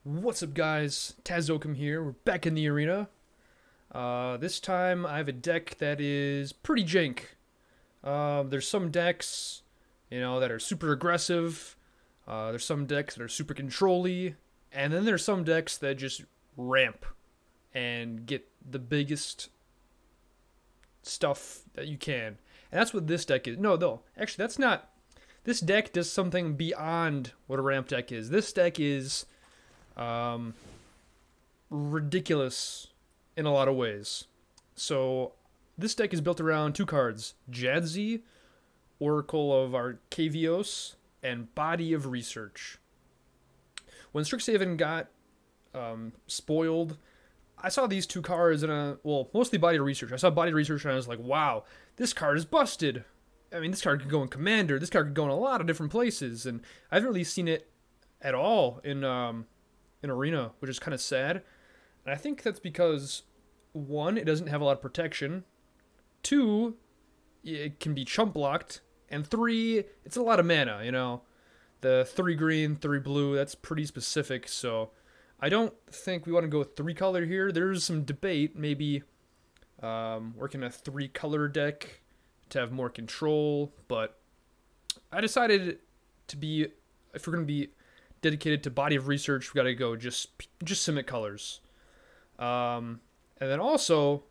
What's up, guys? Tazokum here. We're back in the arena. This time I have a deck that is pretty jank. There's some decks, that are super aggressive. There's some decks that are super control-y. And then there's some decks that just ramp and get the biggest stuff that you can. And that's what this deck is. No, actually, that's not. This deck does something beyond what a ramp deck is. This deck is ridiculous in a lot of ways. So this deck is built around two cards: Jadzi, Oracle of Arcavios, and Body of Research. When Strixhaven got spoiled, I saw these two cards in mostly Body of Research. I saw Body of Research and I was like, wow, this card is busted. I mean, this card could go in Commander. This card could go in a lot of different places, and I haven't really seen it at all in Arena, which is kind of sad. And I think that's because, one, it doesn't have a lot of protection. Two, it can be chump blocked. And three, it's a lot of mana, The 3 green, 3 blue, that's pretty specific, so I don't think we want to go with 3 color here. There's some debate, maybe working a 3 color deck to have more control, but I decided to be, if we're going to be dedicated to Body of Research, we got to go just Simic colors. And then also,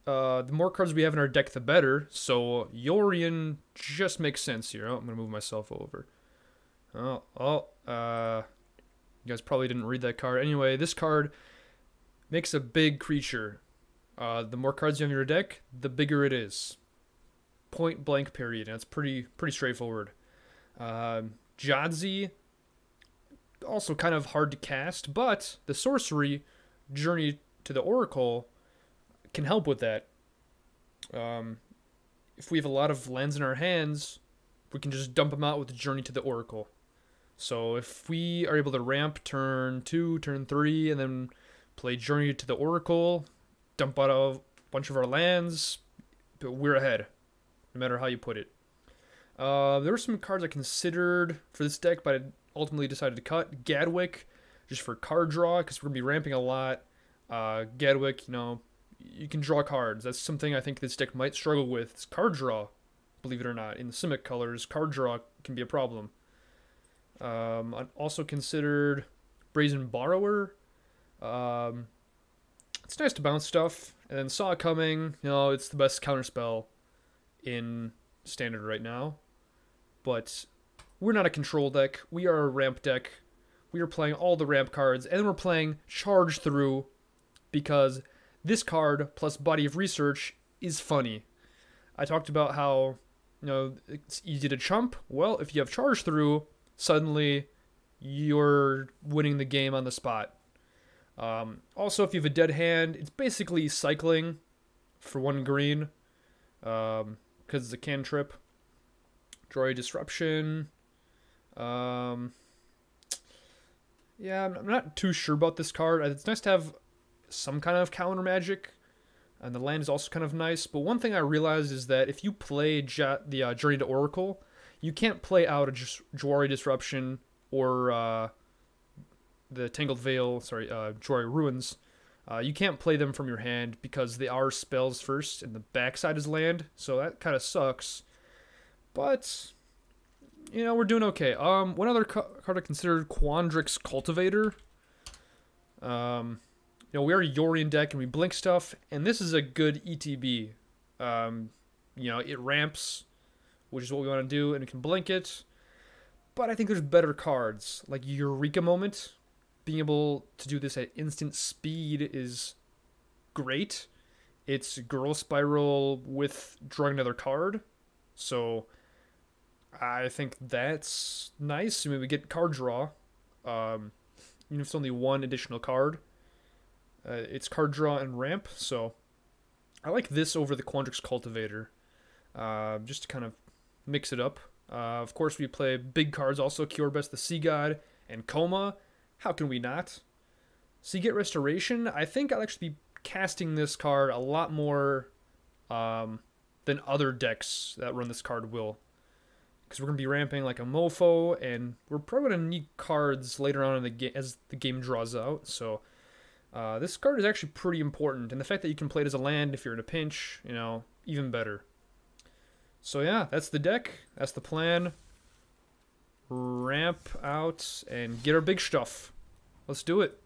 the more cards we have in our deck, the better. So Yorion just makes sense here. Oh, I'm going to move myself over. You guys probably didn't read that card. Anyway, this card makes a big creature. The more cards you have in your deck, the bigger it is. Point blank period. And it's pretty straightforward. Jadzi, also kind of hard to cast, but the sorcery, Journey to the Oracle, can help with that. If we have a lot of lands in our hands, we can just dump them out with the Journey to the Oracle. So if we are able to ramp turn 2, turn 3, and then play Journey to the Oracle, dump out a bunch of our lands, but we're ahead, no matter how you put it. There were some cards I considered for this deck, but I ultimately decided to cut. Gadwick, just for card draw, because we're going to be ramping a lot. Gadwick, you can draw cards. That's something I think this deck might struggle with. It's card draw, believe it or not. In the Simic colors, card draw can be a problem. I also considered Brazen Borrower. It's nice to bounce stuff, and then saw it coming. It's the best counterspell in Standard right now. But we're not a control deck. We are a ramp deck. We are playing all the ramp cards, and then we're playing Charge Through, because this card plus Body of Research is funny. I talked about how, it's easy to chump. Well, if you have Charge Through, suddenly you're winning the game on the spot. Also, if you have a dead hand, it's basically cycling for 1 green, because it's a cantrip. Droid Disruption. Yeah, I'm not too sure about this card. It's nice to have some kind of counter magic, and the land is also kind of nice. But one thing I realized is that if you play the Journey to Oracle, you can't play out a Jwari Disruption or the Tangled Veil, Jwari Ruins. You can't play them from your hand because they are spells first, and the backside is land, so that kind of sucks. But, we're doing okay. One other card I considered, Quandrix Cultivator. We are a Yorion deck, and we blink stuff, and this is a good ETB. It ramps, which is what we want to do, and it can blink it. But I think there's better cards, like Eureka Moment. Being able to do this at instant speed is great. It's Girl Spiral with drawing another card, so I think that's nice. We get card draw, even if it's only 1 additional card. It's card draw and ramp, so I like this over the Quandrix Cultivator, just to kind of mix it up. Of course, we play big cards also, Cure Best the Sea God, and Coma. How can we not? Seagate Restoration, I think I'll actually be casting this card a lot more than other decks that run this card will. because we're going to be ramping like a mofo, and we're probably going to need cards later on in the game as the game draws out. So this card is actually pretty important, and the fact that you can play it as a land if you're in a pinch, you know, even better. So yeah, that's the deck. That's the plan. Ramp out and get our big stuff. Let's do it.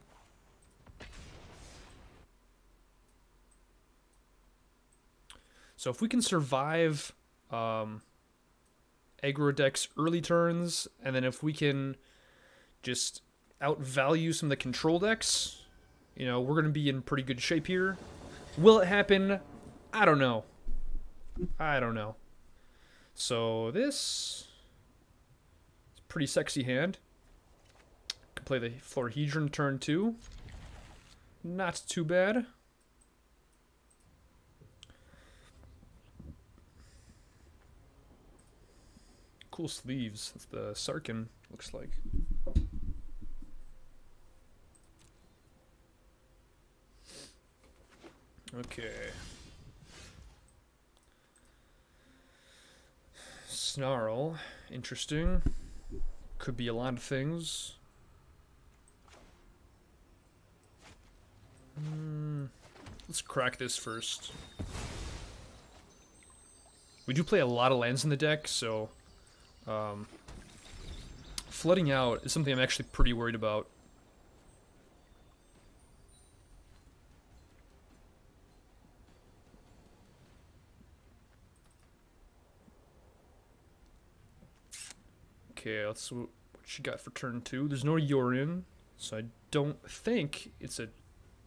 So if we can survive aggro deck's early turns, and then if we can just outvalue some of the control decks, you know, we're going to be in pretty good shape here. Will it happen? I don't know. I don't know. So this is a pretty sexy hand. Can play the Florahedron turn 2. Not too bad. Cool sleeves. That's the Sarkin, looks like. Okay. Snarl. Interesting. Could be a lot of things. Let's crack this first. We do play a lot of lands in the deck, so flooding out is something I'm actually pretty worried about. Okay, let's see what she got for turn 2. There's no Yorion, so I don't think it's a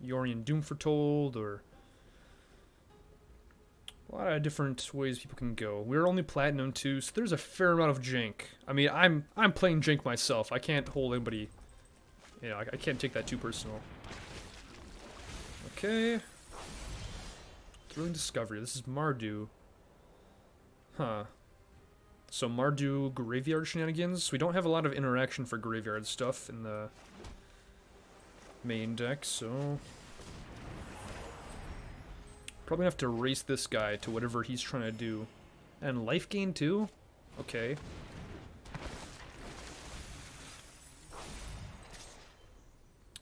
Yorion Doom Foretold, or a lot of different ways people can go. We're only Platinum 2, so there's a fair amount of jank. I mean, I'm playing jank myself. I can't hold anybody, you know, I can't take that too personal. Okay. Thrilling Discovery. This is Mardu. Huh. So Mardu Graveyard Shenanigans. We don't have a lot of interaction for Graveyard stuff in the main deck, so probably have to race this guy to whatever he's trying to do. And life gain too? Okay.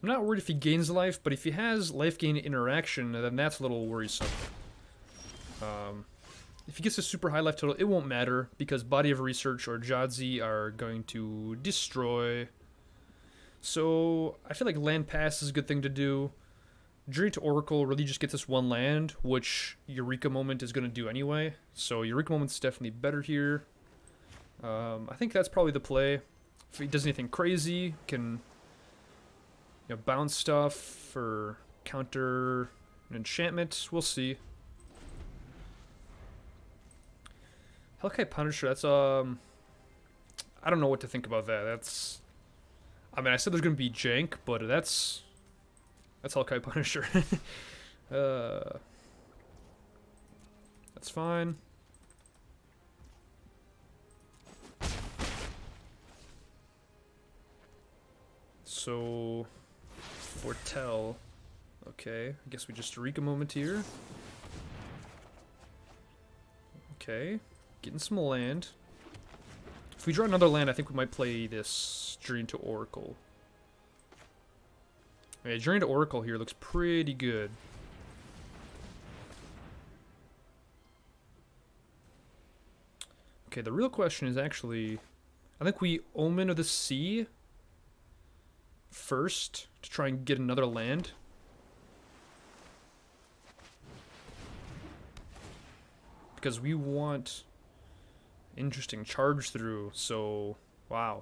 I'm not worried if he gains life, but if he has life gain interaction, then that's a little worrisome. If he gets a super high life total, it won't matter, because Body of Research or Jadzi are going to destroy. So I feel like land pass is a good thing to do. Journey to Oracle really just gets us one land, which Eureka Moment is going to do anyway. So Eureka Moment's definitely better here. I think that's probably the play. If he does anything crazy, can, you know, bounce stuff or counter an enchantment. We'll see. Hellkite Punisher, that's, I don't know what to think about that. That's, I mean, I said there's going to be jank, but that's Hellkite Punisher. That's fine. So, Foretell. Okay, I guess we just Eureka Moment here. Okay. Getting some land. If we draw another land, I think we might play this Journey to Oracle. Okay, Journey to Oracle here looks pretty good. Okay, the real question is actually, I think we Omen of the Sea first to try and get another land. Because we want interesting charge through, so wow.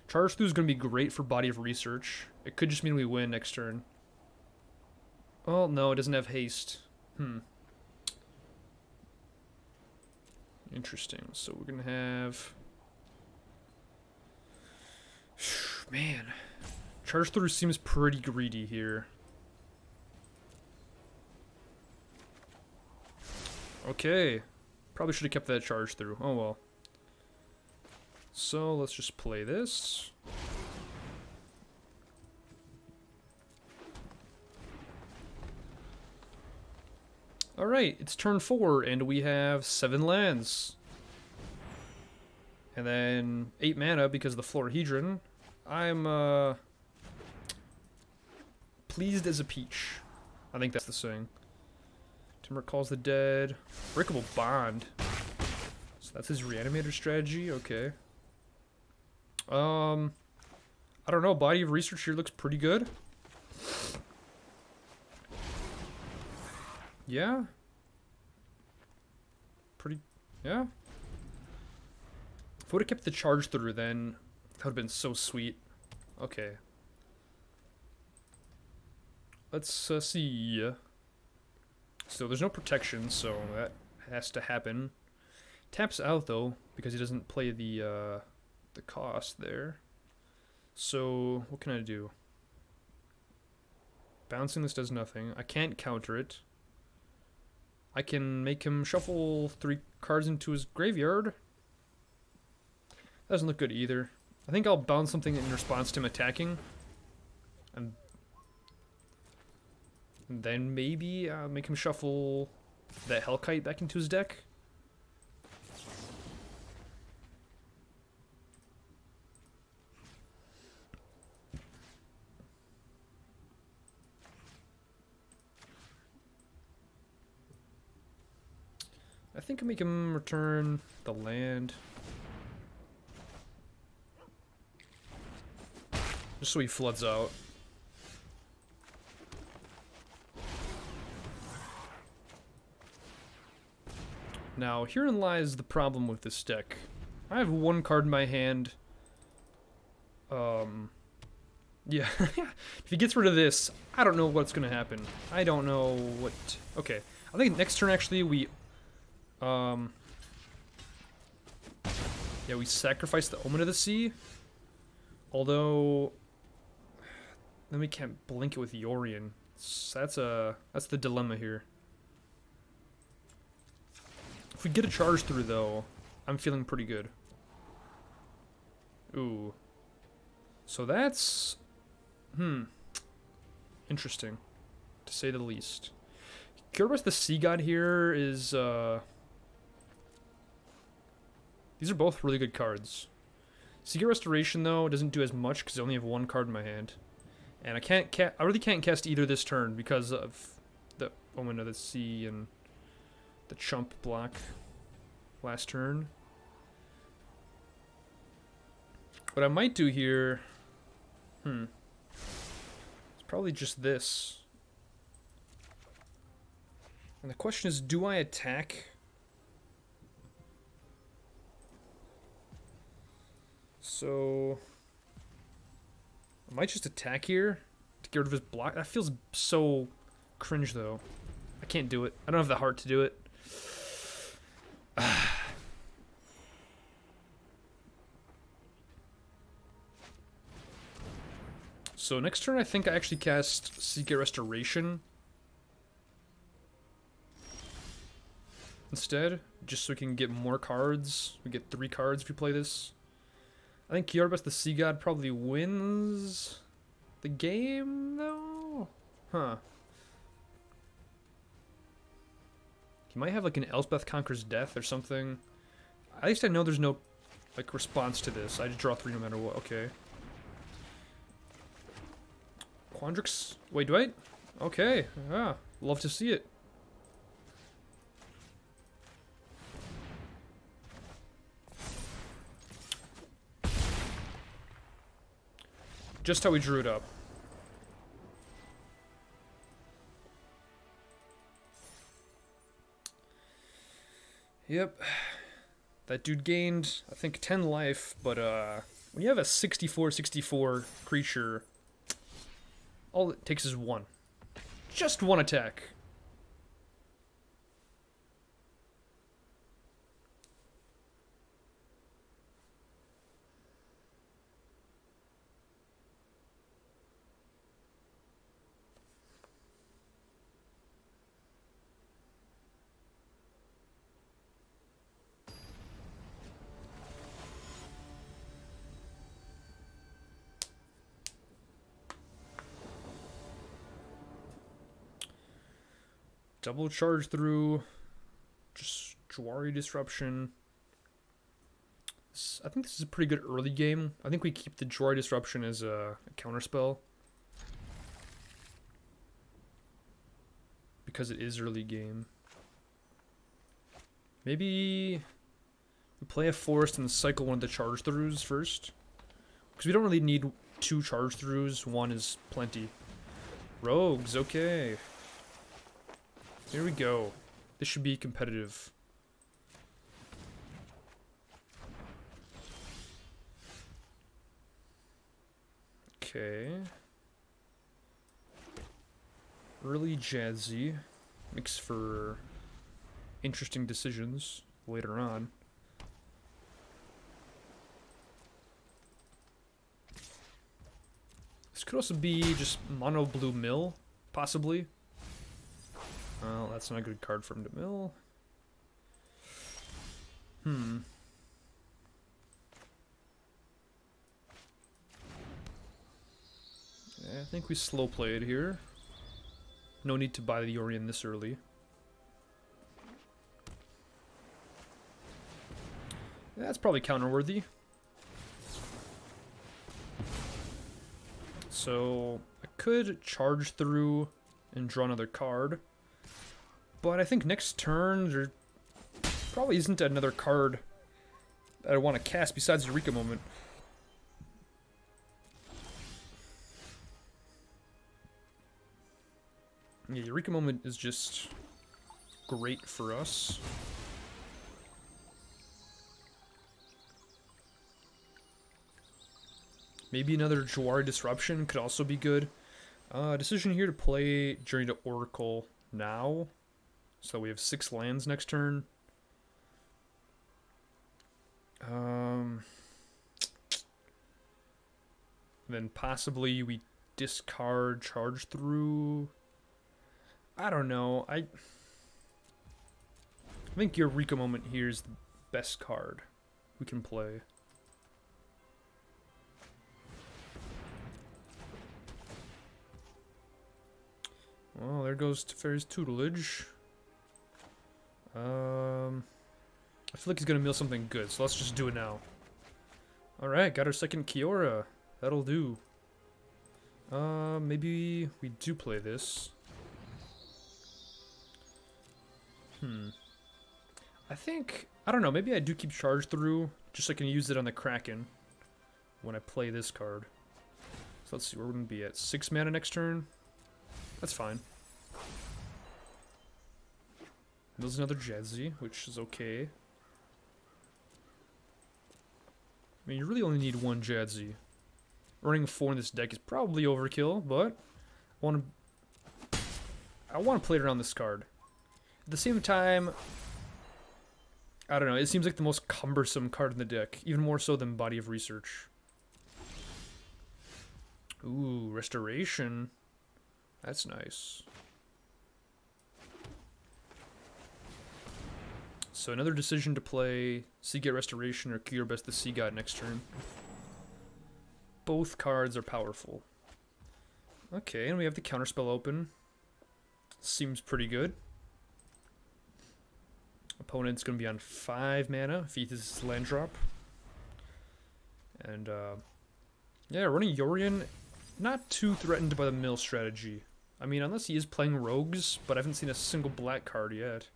Charge through is going to be great for Body of Research. It could just mean we win next turn. Oh, no, it doesn't have haste. Interesting. So we're going to have... Man. Charge through seems pretty greedy here. Okay. Probably should have kept that charge through. Oh well. So let's just play this. Alright, it's turn 4 and we have 7 lands. And then 8 mana because of the Florahedron. I'm pleased as a peach. I think that's the saying. Timber Calls the Dead. Breakable Bond. So that's his Reanimator strategy. Okay. I don't know. Body of Research here looks pretty good. Yeah. Pretty. Yeah. If I would have kept the charge through, then that would have been so sweet. Okay. Let's see. So there's no protection, so that has to happen. Taps out though because he doesn't play the cost there. So what can I do? Bouncing this does nothing. I can't counter it. I can make him shuffle 3 cards into his graveyard. That doesn't look good either. I think I'll bounce something in response to him attacking. And then maybe make him shuffle that Hellkite back into his deck. I think I'll make him return the land. Just so he floods out. Now, herein lies the problem with this deck. I have 1 card in my hand. Yeah. If he gets rid of this, I don't know what's gonna happen. I don't know what... Okay. I think next turn, actually, we... Yeah, we sacrifice the Omen of the Sea. Although... Then we can't blink it with Yorion. So that's the dilemma here. If we get a charge through, though, I'm feeling pretty good. Ooh. So that's... Interesting, to say the least. Curious the Sea God here is... These are both really good cards. Secret Restoration, though, doesn't do as much because I only have 1 card in my hand. And I really can't cast either this turn because of the Omen of the Sea and the chump block last turn. What I might do here, it's probably just this. And the question is, do I attack? So I might just attack here to get rid of his block. That feels so cringe, though. I can't do it. I don't have the heart to do it. So next turn, I think I actually cast Secret Restoration instead, just so we can get more cards. We get 3 cards if we play this. I think Kiarbas the Sea God probably wins the game, though? Huh. He might have like an Elspeth Conquers Death or something. At least I know there's no like response to this. I just draw 3 no matter what. Okay. Quandrix. Wait, do I? Okay. Yeah. Love to see it. Just how we drew it up. Yep. That dude gained, I think, 10 life, but when you have a 64/64 creature, all it takes is 1. Just 1 attack. Double charge through, just Jwari Disruption. I think this is a pretty good early game. I think we keep the Joy Disruption as a counterspell. Because it is early game. Maybe we play a forest and cycle one of the charge throughs first. Because we don't really need 2 charge throughs. 1 is plenty. Rogues, okay. Here we go. This should be competitive. Okay. Early Jadzi makes for interesting decisions later on. This could also be just mono blue mill, possibly. Well, that's not a good card for him to mill. Yeah, I think we slow play it here. No need to buy the Yorion this early. That's probably counterworthy. So I could charge through and draw another card. But I think next turn there probably isn't another card that I want to cast besides Eureka Moment. Yeah, Eureka Moment is just great for us. Maybe another Jawari Disruption could also be good. Decision here to play Journey to Oracle now. So we have 6 lands next turn. Then possibly we discard Charge Through. I don't know. I think Eureka Moment here is the best card we can play. Well, there goes Teferi's Tutelage. I feel like he's gonna mill something good, so let's just do it now. Alright, got our second Kiora. That'll do. Maybe we do play this. I don't know, maybe I do keep Charge Through, just so I can use it on the Kraken when I play this card. So let's see, we're gonna be at 6 mana next turn. That's fine. There's another Jadzi, which is okay. I mean, you really only need 1 Jadzi. Running 4 in this deck is probably overkill, but I want to play around this card. At the same time, I don't know, it seems like the most cumbersome card in the deck, even more so than Body of Research. Ooh, Restoration. That's nice. So another decision to play Seagate Restoration or Cure Best the Sea God next turn. Both cards are powerful. Okay, and we have the counterspell open. Seems pretty good. Opponent's going to be on 5 mana if he uses his land drop. And, yeah, running Yorion, not too threatened by the mill strategy. I mean, unless he is playing rogues, but I haven't seen a single black card yet.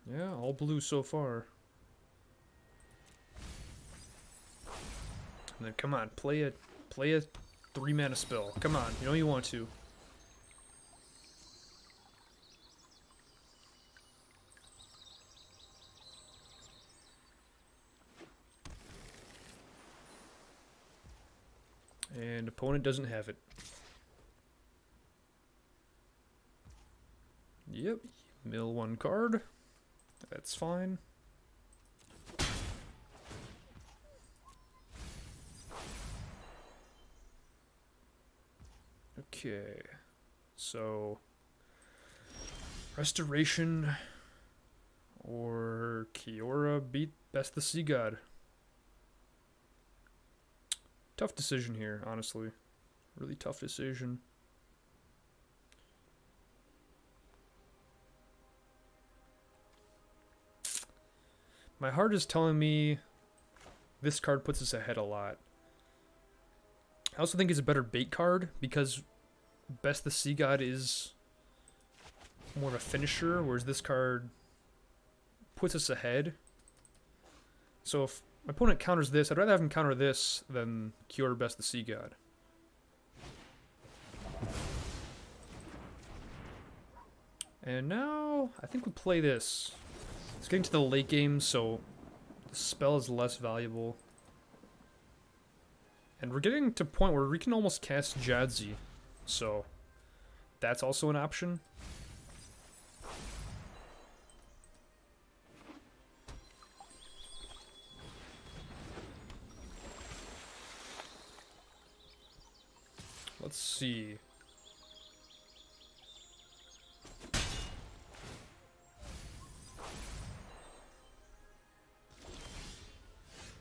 Yeah, all blue so far. And then, come on, play a 3 mana spell. Come on, you know you want to. And opponent doesn't have it. Yep, mill 1 card. That's fine. Okay, so Restoration or Kiora beat Best the Sea God. Tough decision here, honestly. Really tough decision. My heart is telling me this card puts us ahead a lot. I also think it's a better bait card because Best the Sea God is more of a finisher, whereas this card puts us ahead. So if my opponent counters this, I'd rather have him counter this than Cure Best the Sea God. And now, I think we play this. It's getting to the late game, so the spell is less valuable. And we're getting to a point where we can almost cast Jadzi, so that's also an option. Let's see.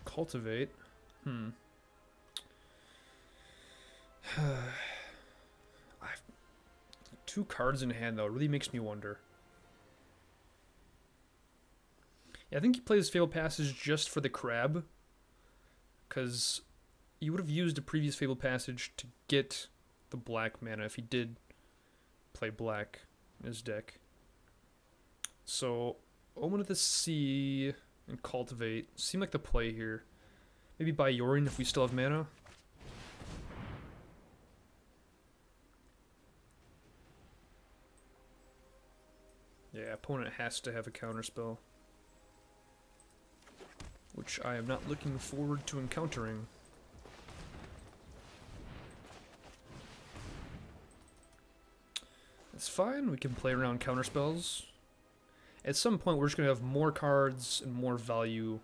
Cultivate. I've 2 cards in hand though. It really makes me wonder. Yeah, I think he plays Fabled Passage just for the crab, because he would have used a previous Fabled Passage to get the black mana if he did play black in his deck. So, Omen of the Sea and Cultivate seem like the play here. Maybe buy Yorion if we still have mana. Yeah, opponent has to have a counterspell, which I am not looking forward to encountering. That's fine, we can play around counterspells. At some point, we're just going to have more cards and more value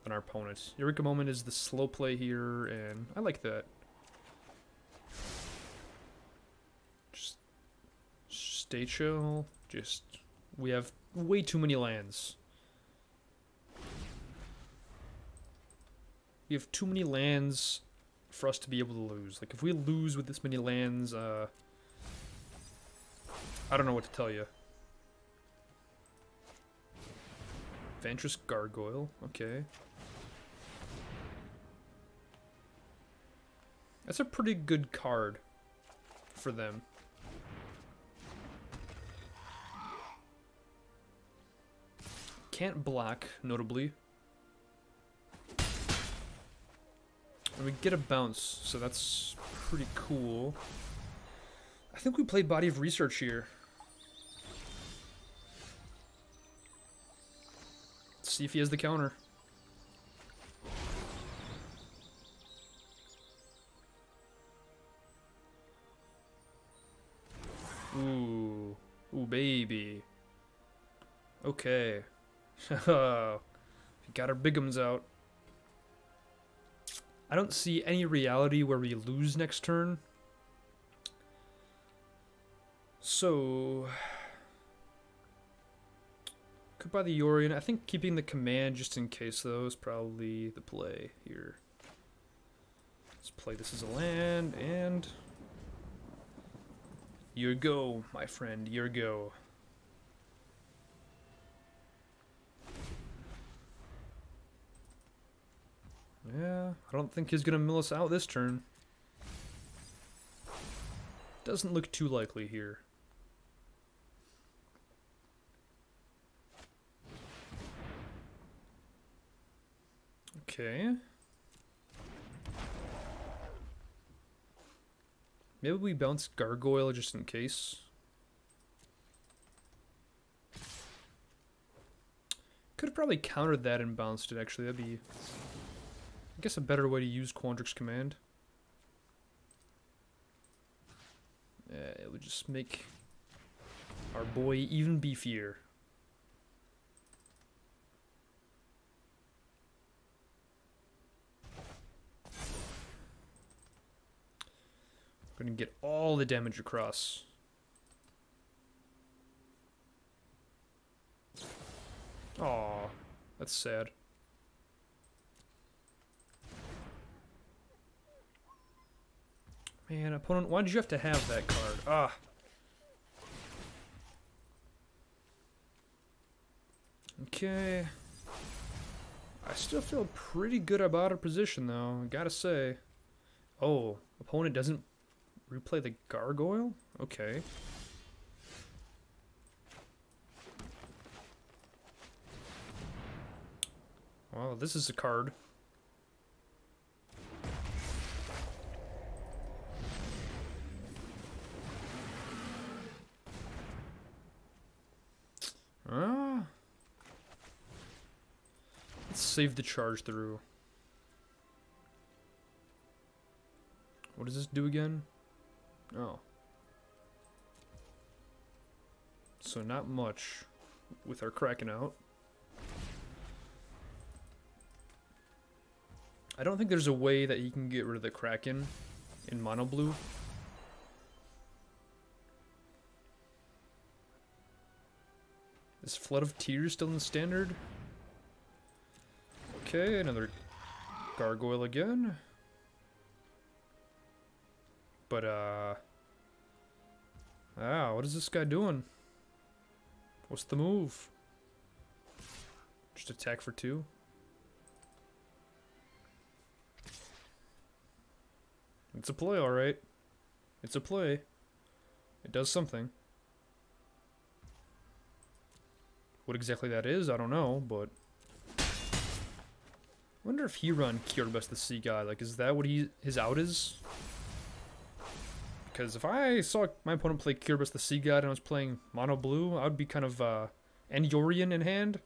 than our opponents. Eureka Moment is the slow play here, and I like that. Just stay chill. We have way too many lands. We have too many lands for us to be able to lose. Like, if we lose with this many lands, I don't know what to tell you. Vantress Gargoyle, okay. That's a pretty good card for them. Can't block, notably. And we get a bounce, so that's pretty cool. I think we played Body of Research here. Let's see if he has the counter. Ooh. Ooh, baby. Okay. We got our bigums out. I don't see any reality where we lose next turn. So could buy the Yorion. I think keeping the command just in case though is probably the play here. Let's play this as a land, and your go, my friend, your go. Yeah, I don't think he's gonna mill us out this turn. Doesn't look too likely here. Okay. Maybe we bounce Gargoyle just in case. Could have probably countered that and bounced it, actually. That'd be, I guess, a better way to use Quandrix's command. It would just make our boy even beefier. We're gonna get all the damage across. Aw, that's sad. Man, opponent, why did you have to have that card? Ah. Okay. I still feel pretty good about our position, though, I gotta say. Oh, opponent doesn't replay the gargoyle? Okay. Well, this is a card. Let's save the charge through. What does this do again? Oh. So not much with our Kraken out. I don't think there's a way that he can get rid of the Kraken in mono blue. Is Flood of Tears still in the standard? Okay, another gargoyle again. But, what is this guy doing? What's the move? Just attack for 2? It's a play, alright. It's a play. It does something. What exactly that is, I don't know, but... I wonder if he run Cured Best the Sea Guy. Like, is that what his out is? Because if I saw my opponent play Cured Best the Sea God and I was playing mono blue, I would be kind of, and Yorion in hand.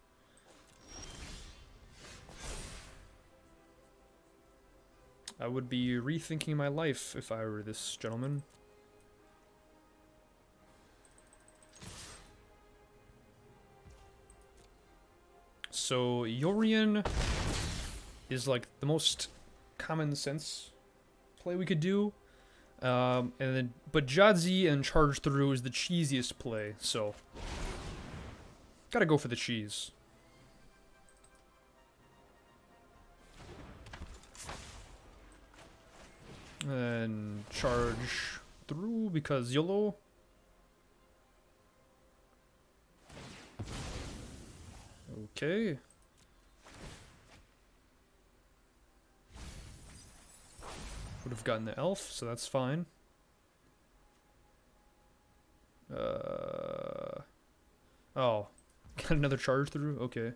I would be rethinking my life if I were this gentleman. So, Yorion is like the most common sense play we could do. But Jadzi and Charge Through is the cheesiest play, so gotta go for the cheese. And Charge Through because YOLO. Okay. Would have gotten the elf, so that's fine. Oh, got another charge through? Okay.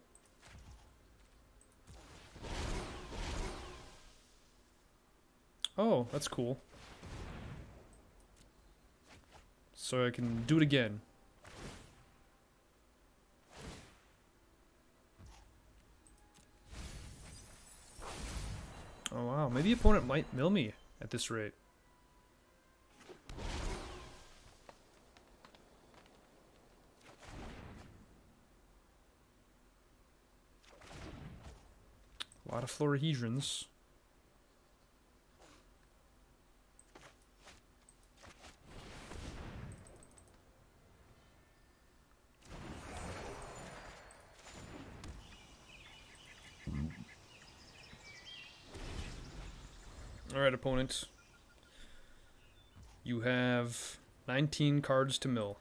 Oh, that's cool. So I can do it again. Oh wow, maybe the opponent might mill me at this rate. A lot of Florahedrons. Alright, opponent. You have 19 cards to mill.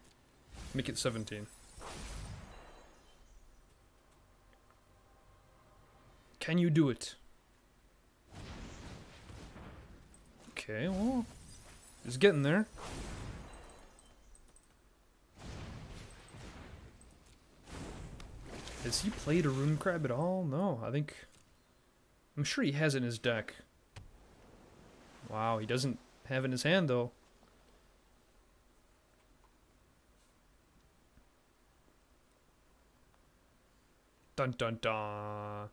Make it 17. Can you do it? Okay, well, it's getting there. Has he played a Rune Crab at all? No, I'm sure he has it in his deck. Wow, he doesn't have it in his hand, though. Dun dun dun.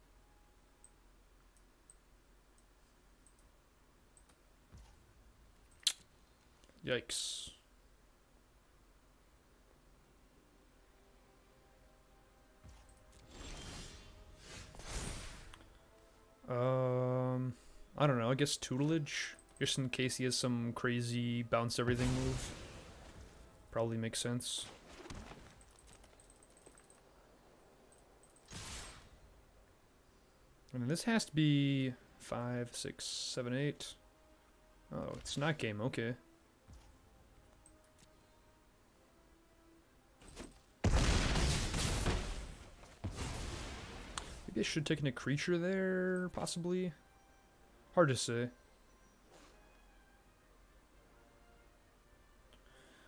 Yikes. I don't know, I guess tutelage? Just in case he has some crazy bounce everything move. Probably makes sense. I mean, this has to be 5, 6, 7, 8. Oh, it's not game, okay. Maybe Maybe I should have taken a creature there, possibly. Hard to say.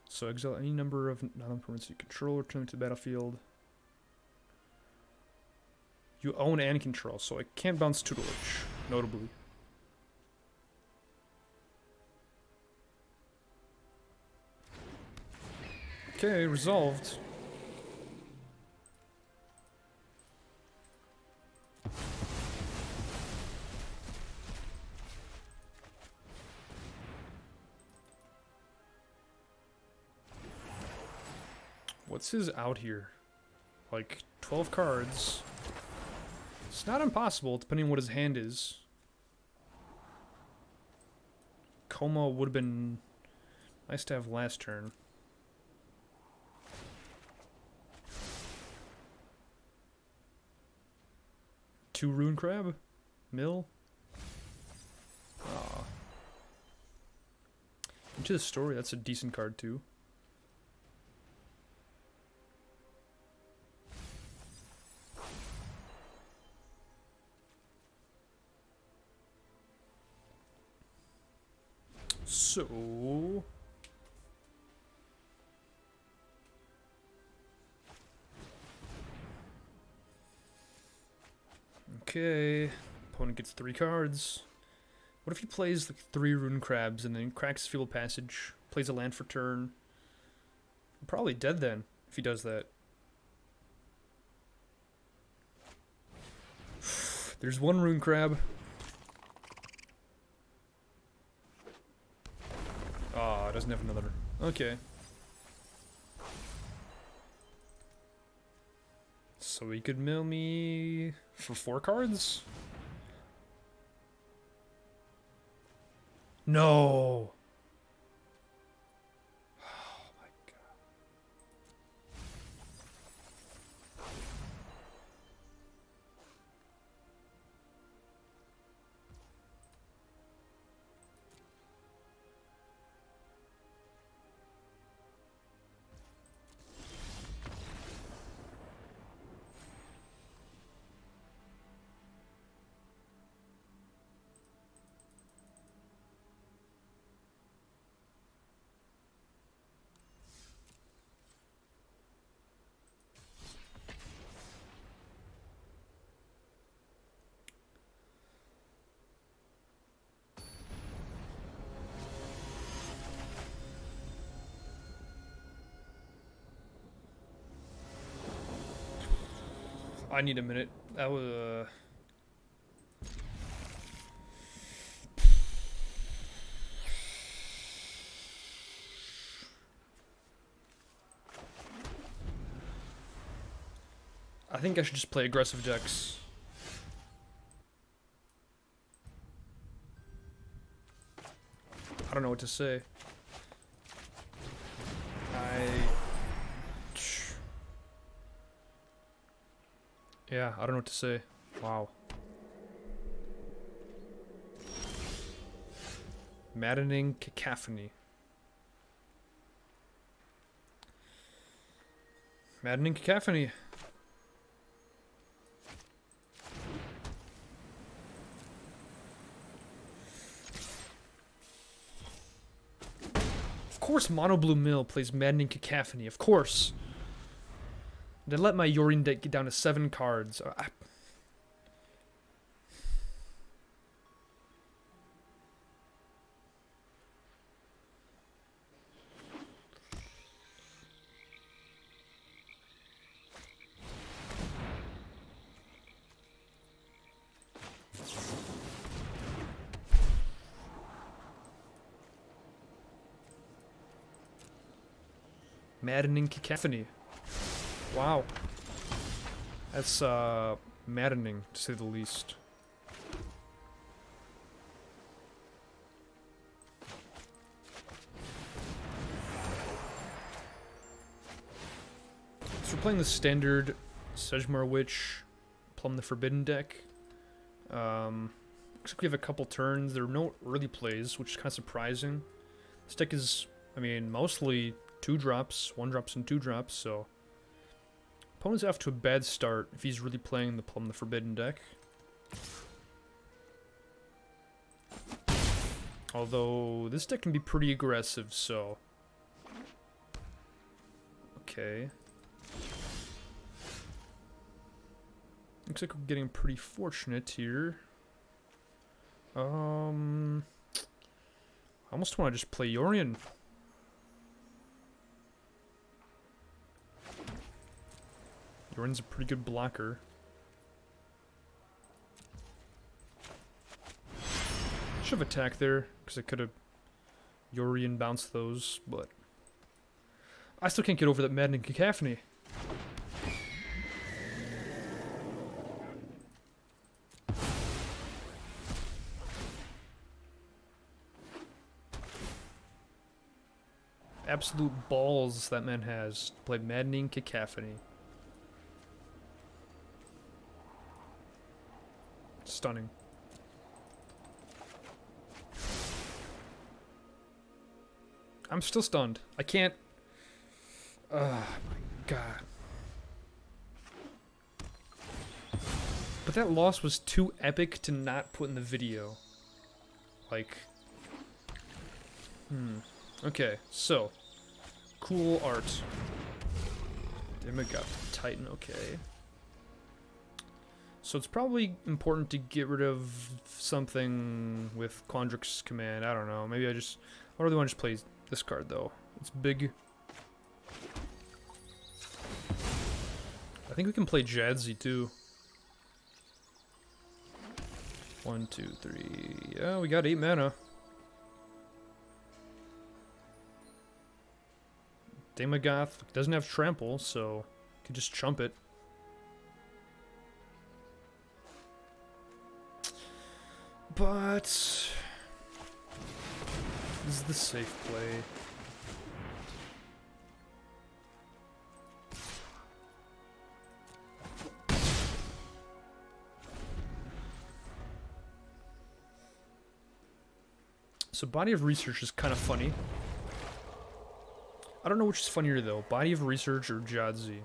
So exile any number of non-permanents you control, return to the battlefield. You own and control, so I can't bounce tutelage, notably. Okay, resolved. What's his out here? Like 12 cards. It's not impossible, depending on what his hand is. Coma would have been nice to have last turn. Two Rune Crab? Mill? Aw. Into the Story, that's a decent card too. So... Okay, opponent gets 3 cards. What if he plays like 3 Rune Crabs and then cracks Field Passage, plays a land for turn? I'm probably dead then, if he does that. There's 1 Rune Crab. Ah, it doesn't have another. Okay. So he could mill me for 4 cards? No! Oh my god. I need a minute. That was I think I should just play aggressive decks. I don't know what to say. Yeah, I don't know what to say. Wow. Maddening Cacophony. Maddening Cacophony. Of course Mono Blue Mill plays Maddening Cacophony, of course. Then let my Yorion deck get down to 7 cards. Maddening Cacophony. Wow. That's, maddening, to say the least. So we're playing the standard Sejmar Witch, Plumb the Forbidden deck. Looks like we have a couple turns. There are no early plays, which is kind of surprising. This deck is, I mean, mostly 2-drops, 1-drops and 2-drops, so Opponent's off to a bad start if he's really playing the Plum the Forbidden deck. Although, this deck can be pretty aggressive, so... Okay. Looks like we're getting pretty fortunate here. I almost want to just play Yorion. Yorion's a pretty good blocker. Should have attacked there, because I could have Yorion bounced those, but... I still can't get over that maddening cacophony. Absolute balls that man has to play maddening cacophony. Stunning. I'm still stunned. I can't... Oh my god. But that loss was too epic to not put in the video. Like... Okay, so... Cool art. Demigod Titan, okay. So it's probably important to get rid of something with Quandrix's command. I don't know. Maybe I really want to just play this card, though. It's big. I think we can play Jadzi, too. 1, 2, 3... Yeah, we got 8 mana. Daemogoth doesn't have trample, so you can just chump it. But this is the safe play. So Body of Research is kind of funny. I don't know which is funnier though, Body of Research or Jadzi.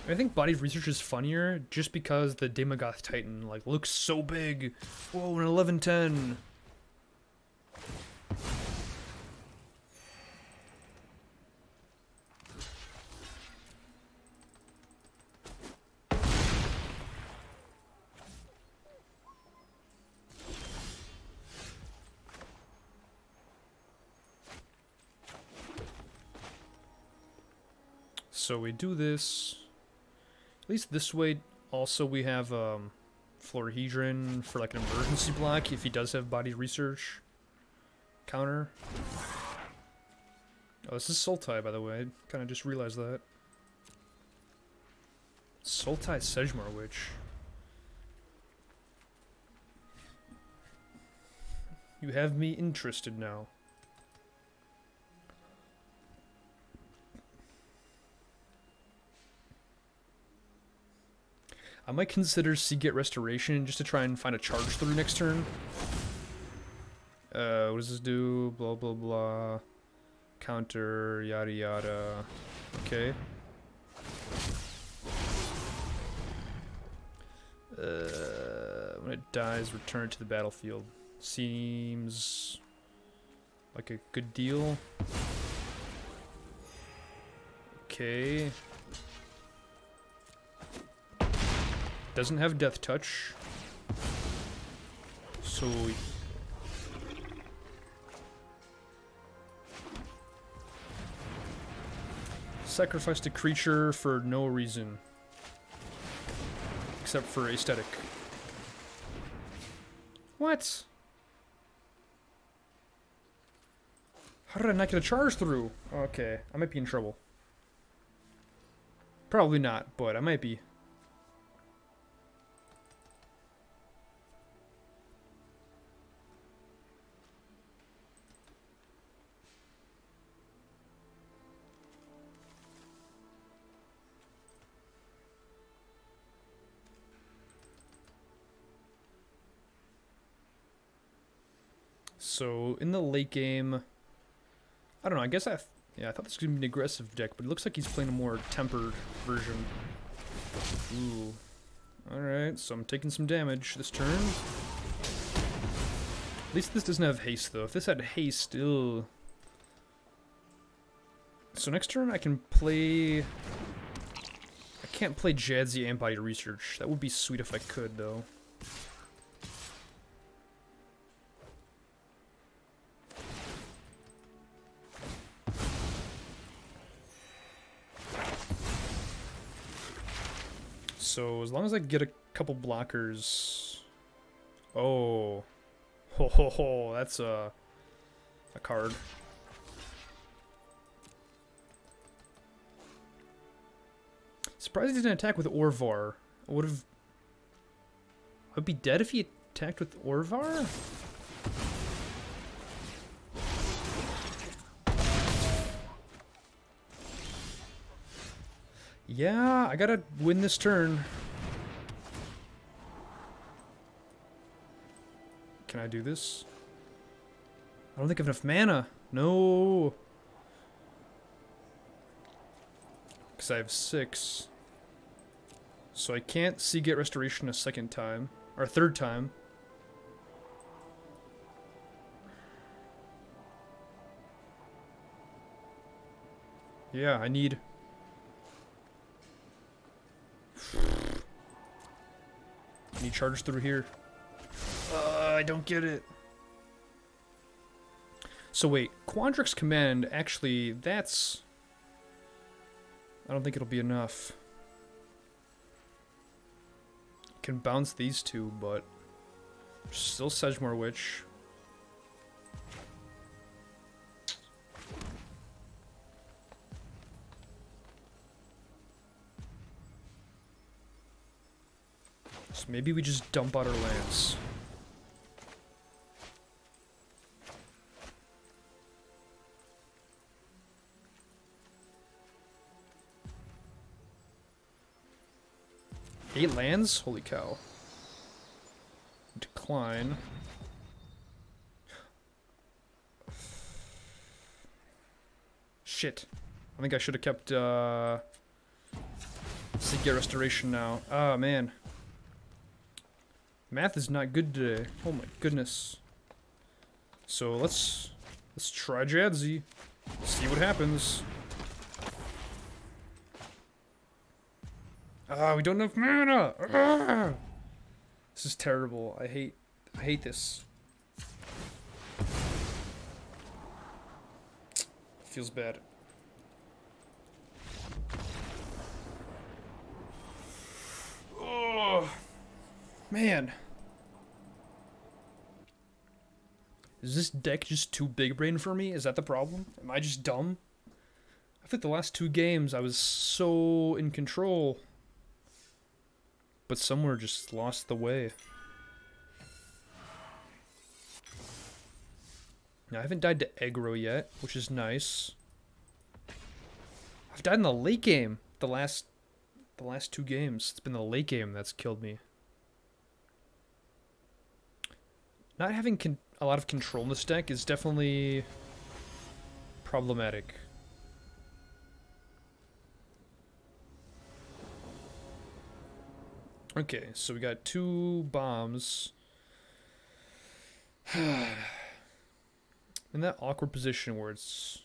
I think Body of Research is funnier just because the Daemogoth Titan like looks so big. Whoa, an 11/10. So we do this. At least this way, also we have Florahedron for like an emergency block if he does have Body Research counter. Oh, this is Sultai, by the way. I kind of just realized that. Sultai Sejmar Witch. You have me interested now. I might consider Seagate Restoration just to try and find a charge through next turn. What does this do? Blah, blah, blah. Counter, yada, yada. Okay. When it dies, return it to the battlefield. Seems like a good deal. Okay. Doesn't have Death Touch. So we... Sacrificed a creature for no reason. Except for aesthetic. What? How did I not get a charge through? Okay, I might be in trouble. Probably not, but I might be. So, in the late game, I don't know, I guess yeah, I thought this was going to be an aggressive deck, but it looks like he's playing a more tempered version. Ooh. Alright, so I'm taking some damage this turn. At least this doesn't have haste, though. If this had haste, still. So next turn I can play... I can't play Jadzi and Body Research. That would be sweet if I could, though. So as long as I get a couple blockers... Oh. Ho ho ho, that's a card. Surprised he didn't attack with Orvar. I'd be dead if he attacked with Orvar? Yeah, I gotta win this turn. Can I do this? I don't think I have enough mana. No. Because I have 6. So I can't Seagate Restoration a second time. Or a third time. Yeah, I need... charge through here. I don't get it. So wait, Quandrix Command, actually, that's... I don't think it'll be enough. Can bounce these two, but... Still Sedgemoor Witch. So maybe we just dump out our lands. Eight lands? Holy cow. Decline. Shit. I think I should have kept, Seagate Restoration now. Ah, man. Math is not good today. Oh my goodness. So let's try Jadzi. See what happens. Ah, we don't have mana. Ah! This is terrible. I hate this. Feels bad. Oh, man. Is this deck just too big brain for me? Is that the problem? Am I just dumb? I think the last 2 games I was so in control. But somewhere just lost the way. Now, I haven't died to aggro yet, which is nice. I've died in the late game. The last 2 games. It's been the late game that's killed me. Not having a lot of control in this deck is definitely problematic. Okay, so we got 2 bombs. In that awkward position where it's...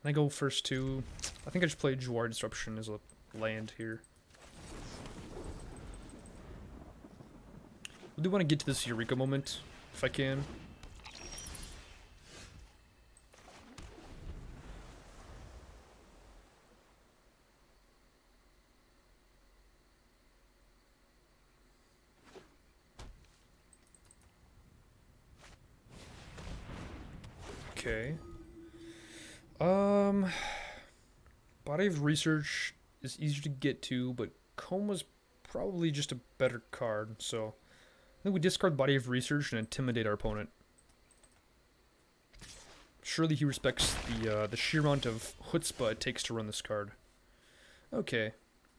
Can I go first 2? I think I just played Jawar Disruption as a land here. I do want to get to this Eureka moment, if I can. Okay. Body of Research is easier to get to, but Coma's probably just a better card, so I think we discard Body of Research and intimidate our opponent. Surely he respects the sheer amount of chutzpah it takes to run this card. Okay,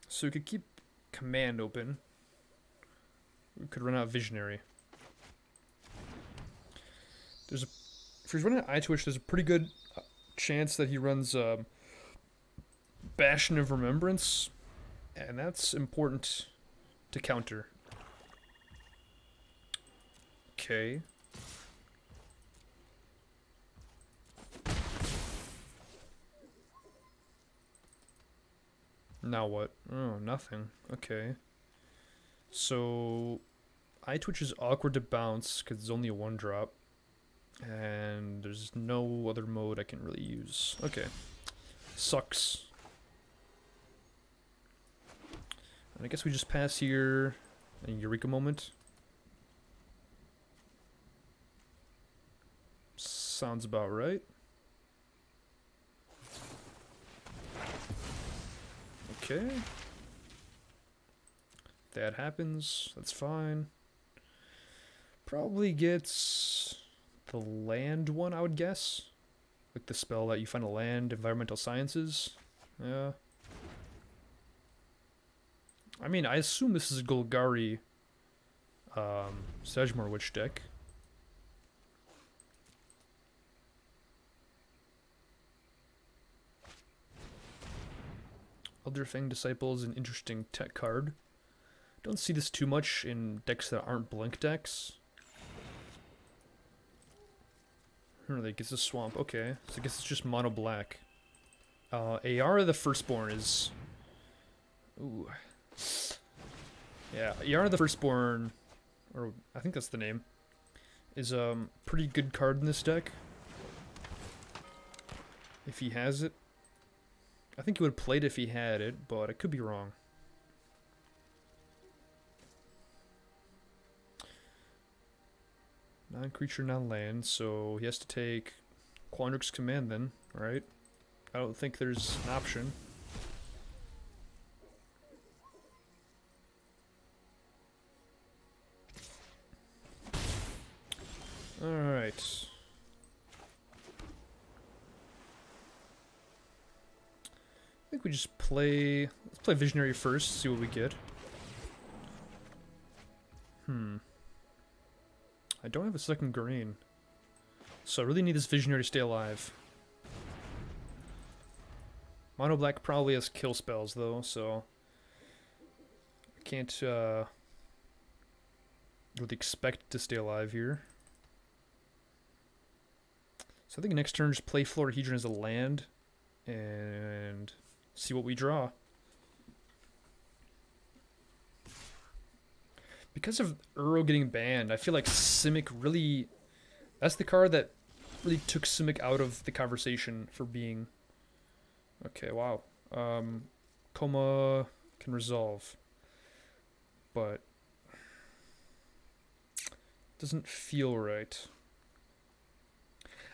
so we could keep Command open. We could run out Visionary. If he's running Eye Twitch, there's a pretty good chance that he runs Bastion of Remembrance, and that's important to counter. Okay. Now what? Oh, nothing. Okay. So, Eye Twitch is awkward to bounce because it's only a 1-drop. And there's no other mode I can really use. Okay. Sucks. And I guess we just pass here. A Eureka moment. Sounds about right. Okay. That happens. That's fine. Probably gets the land one, I would guess. Like the spell that you find a land, environmental sciences. Yeah. I mean, I assume this is a Golgari Sedgemoor Witch deck. Elder Fang Disciple is an interesting tech card. Don't see this too much in decks that aren't blink decks. Really, gets a swamp. Okay, so I guess it's just mono black. Ayara the Firstborn is... Ooh. Yeah, Ayara the Firstborn, or I think that's the name, is a pretty good card in this deck. If he has it. I think he would have played if he had it, but I could be wrong. Non-creature, non-land, so he has to take Quandrix Command then, right? I don't think there's an option. Alright. I think we just play... Let's play Visionary first, see what we get. I don't have a second green. So I really need this Visionary to stay alive. Mono Black probably has kill spells though, so... I can't really expect it to stay alive here. So I think next turn just play Florahedron as a land. And... see what we draw. Because of Uro getting banned, I feel like Simic really... That's the card that really took Simic out of the conversation for being... Okay, wow. Coma can resolve. But... doesn't feel right.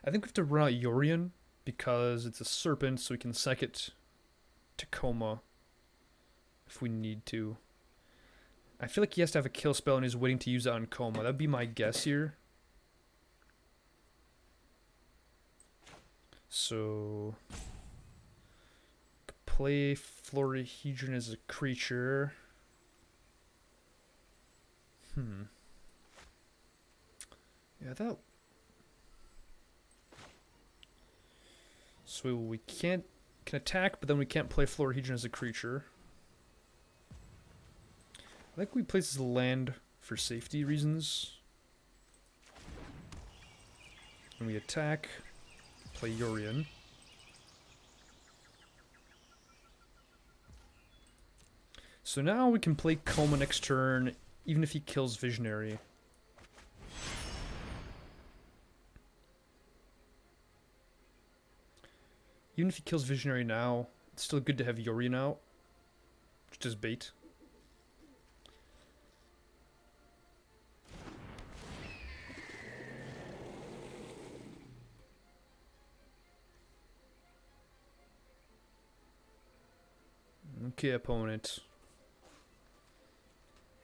I think we have to run out Yorion because it's a serpent, so we can sack it to Coma if we need to. I feel like he has to have a kill spell and he's waiting to use it on Coma. That'd be my guess here. So... play Florahedron as a creature. Yeah, that... So we can attack, but then we can't play Florahedron as a creature. I think we place as a land for safety reasons. And we attack, play Yorion. So now we can play Coma next turn, even if he kills Visionary. Even if he kills Visionary now, it's still good to have Yorion out. Just as bait. Okay, opponent.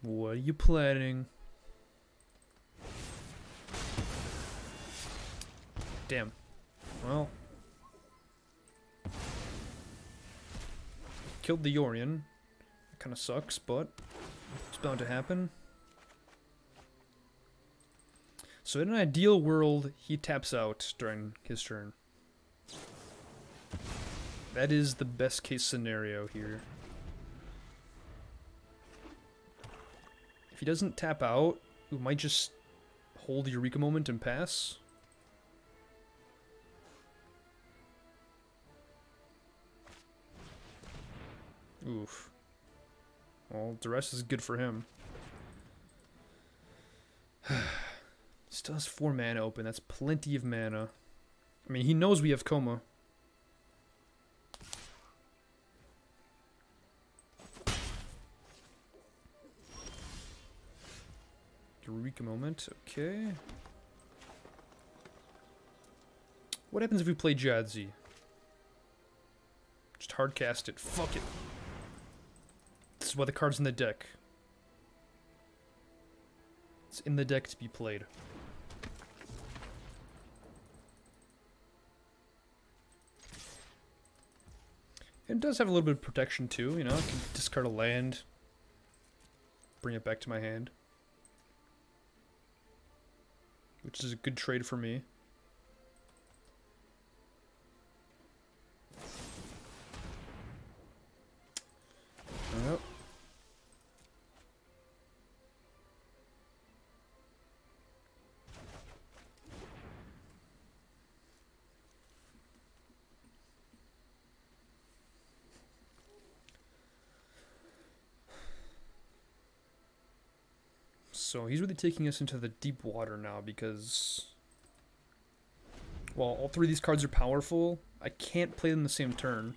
What are you planning? Damn. Well. Killed the Yorion. That kind of sucks, but it's bound to happen. So in an ideal world, he taps out during his turn. That is the best case scenario here. If he doesn't tap out, we might just hold the Eureka moment and pass. Oof. Well, duress is good for him. Still has 4 mana open. That's plenty of mana. I mean, he knows we have Coma. Eureka moment. Okay. What happens if we play Jadzi? Just hard cast it. Fuck it. This is why the card's in the deck. It's in the deck to be played. It does have a little bit of protection too, you know, I can discard a land, bring it back to my hand. Which is a good trade for me. Yep. So he's really taking us into the deep water now because, well, all 3 of these cards are powerful. I can't play them the same turn.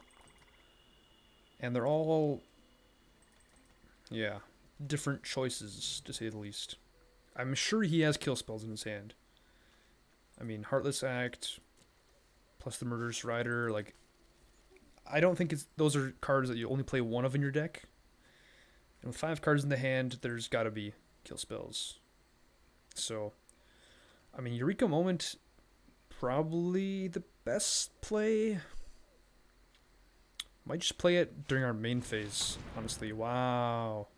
And they're all, yeah, different choices, to say the least. I'm sure he has kill spells in his hand. I mean, Heartless Act, plus the Murderous Rider, like, I don't think those are cards that you only play 1 of in your deck. And with 5 cards in the hand, there's gotta be kill spells. So, I mean, Eureka Moment, probably the best play. Might just play it during our main phase, honestly. Wow.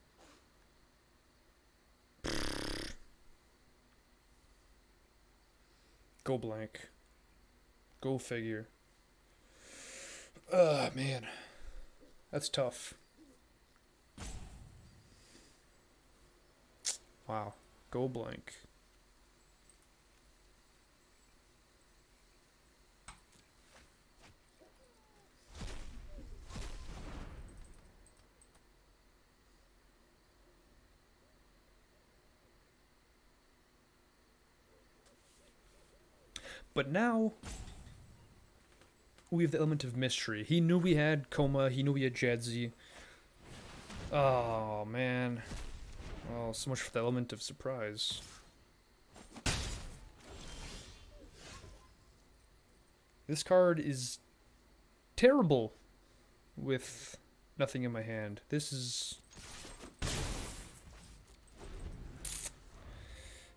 Go blank. Go figure. Man. That's tough. Wow. Go blank. But now, we have the element of mystery. He knew we had Coma, he knew we had Jadzi. Oh, man. Oh, so much for the element of surprise. This card is terrible with nothing in my hand. This is...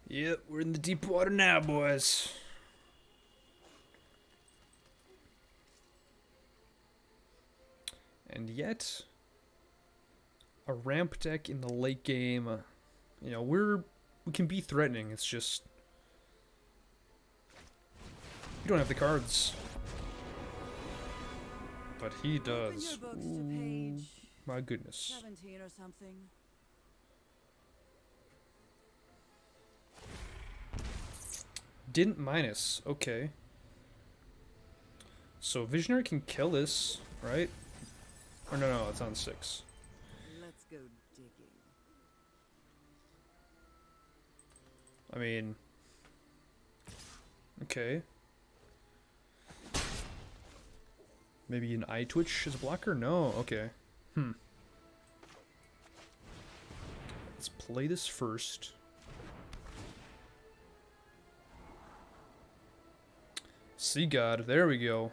Yep, we're in the deep water now, boys. And yet, a ramp deck in the late game, you know, we can be threatening. It's just we don't have the cards, but he does. Ooh, my goodness. 17 or something. Didn't minus. Okay. So Visionary can kill this, right? Or no, it's on 6. Let's go digging. I mean, okay. Maybe an eye twitch as a blocker? No, okay. Let's play this first. Sea God, there we go.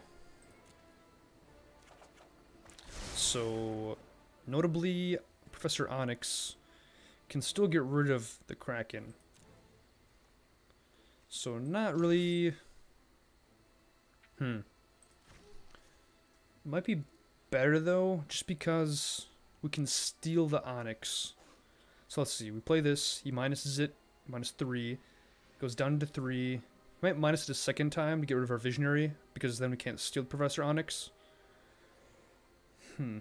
So, notably, Professor Onyx can still get rid of the Kraken. So, not really... Might be better, though, just because we can steal the Onyx. So, let's see. We play this. He minuses it. -3. Goes down to 3. We might minus it a second time to get rid of our Visionary, because then we can't steal Professor Onyx. Hmm.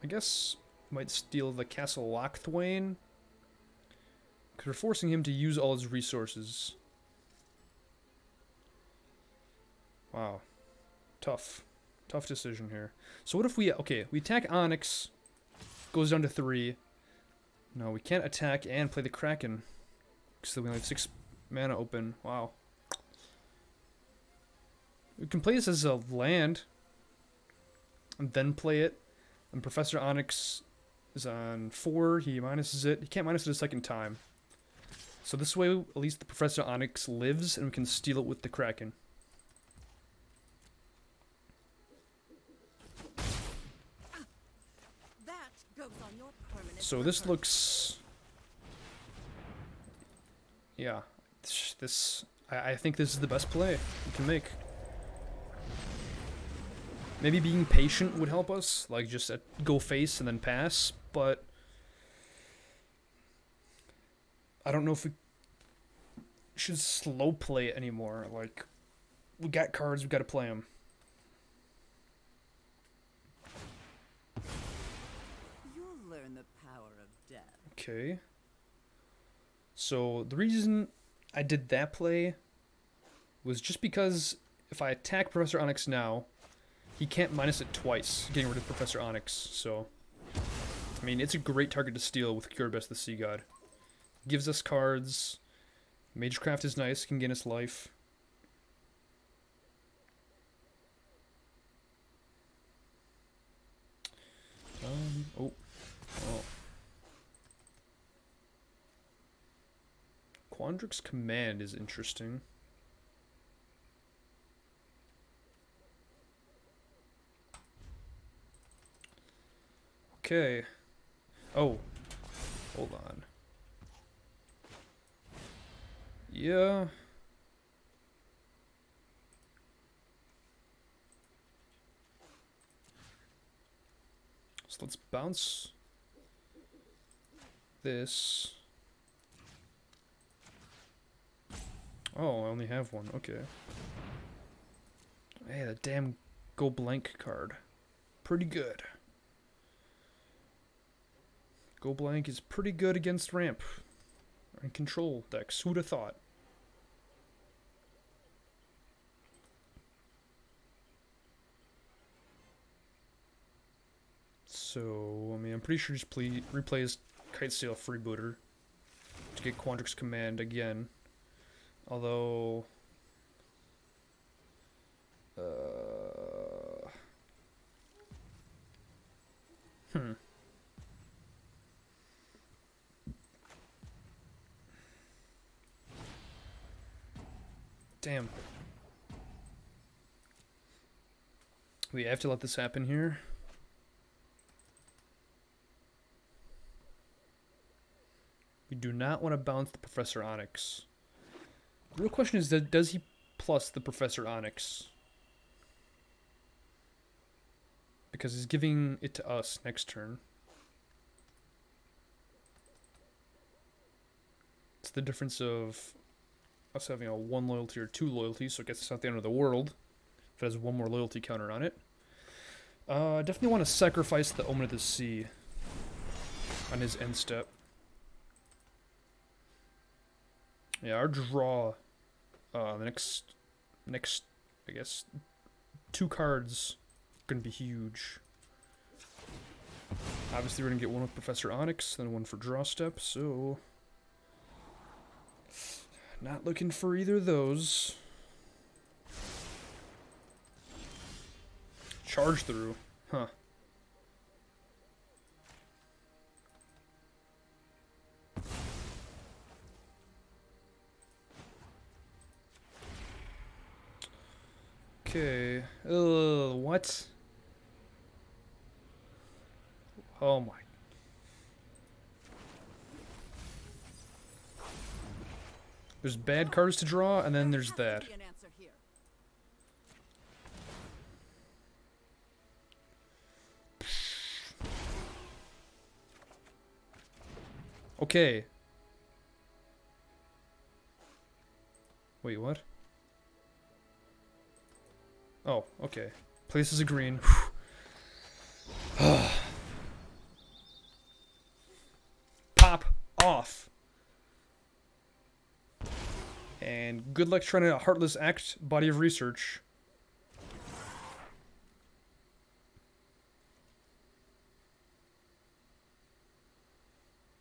I guess might steal the Castle Lochthwain. Because we're forcing him to use all his resources. Wow. Tough. Tough decision here. So what if we... Okay, we attack Onyx. Goes down to 3. No, we can't attack and play the Kraken. Because we only have 6 mana open. Wow. We can play this as a land. And then play it. And Professor Onyx is on 4. He minuses it. He can't minus it a second time. So this way, at least the Professor Onyx lives, and we can steal it with the Kraken. That goes on your permanent So this record. looks... Yeah. I think this is the best play we can make. Maybe being patient would help us, like just go face and then pass, but I don't know if we should slow play it anymore. Like, we got cards, we got to play them. You'll learn the power of death. Okay. So the reason I did that play was just because if I attack Professor Onyx now, he can't minus it twice, getting rid of Professor Onyx. So, I mean, it's a great target to steal with Curabest the Sea God. Gives us cards. Magecraft is nice, can gain us life. Oh. Quandrix Command is interesting. Okay. Oh. Hold on. Yeah. So let's bounce this. Oh, I only have one. Okay. Hey, that damn go blank card. Pretty good. Go blank is pretty good against ramp and control decks. Who'd have thought? So, I mean, I'm pretty sure just replays Kitesail Freebooter to get Quandrix Command again. Although... Damn. We have to let this happen here. We do not want to bounce the Professor Onyx. The real question is, does he plus the Professor Onyx? Because he's giving it to us next turn. It's the difference of us having a 1 loyalty or 2 loyalty, so it gets us out the end of the world. If it has 1 more loyalty counter on it. Definitely want to sacrifice the Omen of the Sea on his end step. Yeah, our draw, the next, I guess, 2 cards are going to be huge. Obviously, we're going to get one with Professor Onyx, then one for draw step, so... Not looking for either of those. Charge through, huh. Okay. What? Oh my. There's bad cards to draw, and then there's that. Okay. Wait, what? Oh, okay. Places a green. Pop off. And good luck trying to Heartless Act body of research.